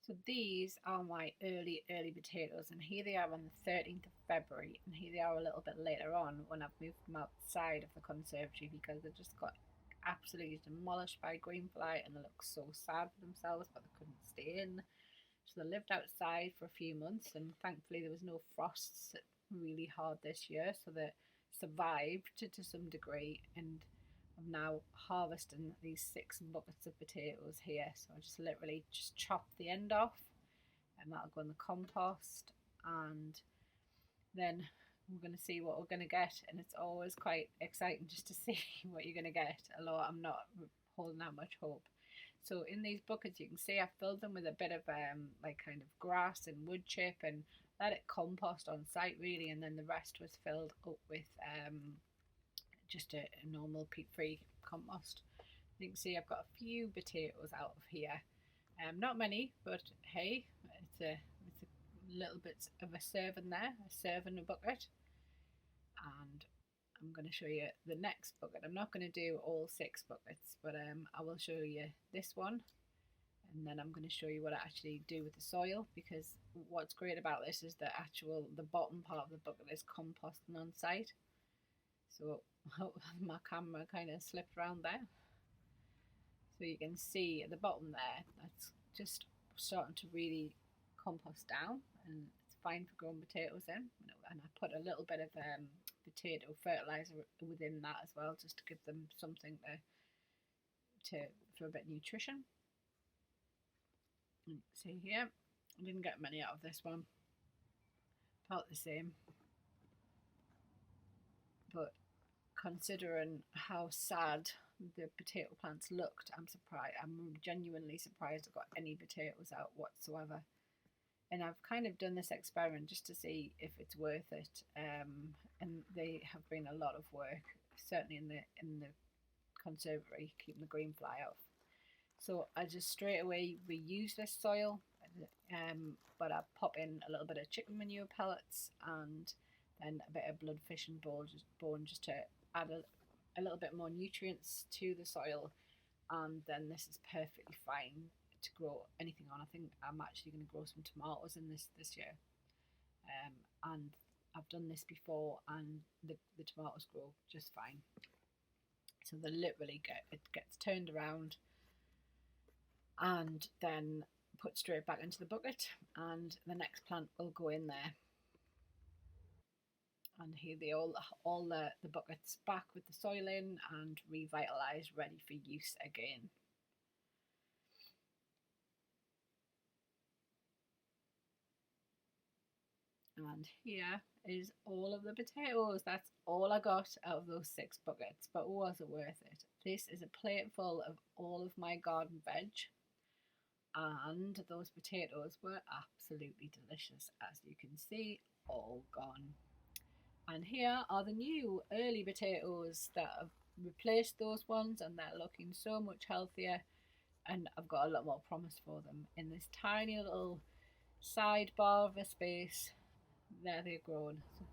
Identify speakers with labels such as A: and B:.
A: So these are my early potatoes, and here they are on the 13th of February, and here they are a little bit later on when I've moved them outside of the conservatory because they just got absolutely demolished by greenfly and they look so sad for themselves, but they couldn't stay in. So they lived outside for a few months, and thankfully there was no frosts really hard this year, so they survived to some degree. And I'm now harvesting these 6 buckets of potatoes here. So I just literally just chop the end off, and that'll go in the compost. And then we're going to see what we're going to get, and it's always quite exciting just to see what you're going to get, although I'm not holding out much hope. So in these buckets, you can see I filled them with a bit of like kind of grass and wood chip and let it compost on site really, and then the rest was filled up with just a normal peat-free compost. You can see I've got a few potatoes out of here. Not many, but hey, it's a little bit of a serving there, a serving a bucket. And I'm going to show you the next bucket. I'm not going to do all 6 buckets, but I will show you this one, and then I'm going to show you what I actually do with the soil, because what's great about this is the bottom part of the bucket is composting on site. So my camera kind of slipped around there, so you can see at the bottom there that's just starting to really compost down, and it's fine for growing potatoes in. And I put a little bit of potato fertilizer within that as well, just to give them something for a bit of nutrition. And you can see here, I didn't get many out of this one, about the same, but considering how sad the potato plants looked, I'm surprised. I'm genuinely surprised I got any potatoes out whatsoever. And I've kind of done this experiment just to see if it's worth it. And they have been a lot of work, certainly in the conservatory, keeping the green fly out. So I just straight away reuse this soil, but I pop in a little bit of chicken manure pellets and then a bit of blood fish and bone just to add a little bit more nutrients to the soil, and then this is perfectly fine to grow anything on. I think I'm actually going to grow some tomatoes in this year, and I've done this before, and the tomatoes grow just fine. So they literally it gets turned around and then put straight back into the bucket, and the next plant will go in there. And here they all the buckets back with the soil in and revitalised, ready for use again. And here is all of the potatoes. That's all I got out of those 6 buckets, but was it worth it? This is a plate full of all of my garden veg, and those potatoes were absolutely delicious, as you can see, all gone. And here are the new early potatoes that have replaced those ones, and they're looking so much healthier, and I've got a lot more promise for them in this tiny little sidebar of a space. There they're grown. So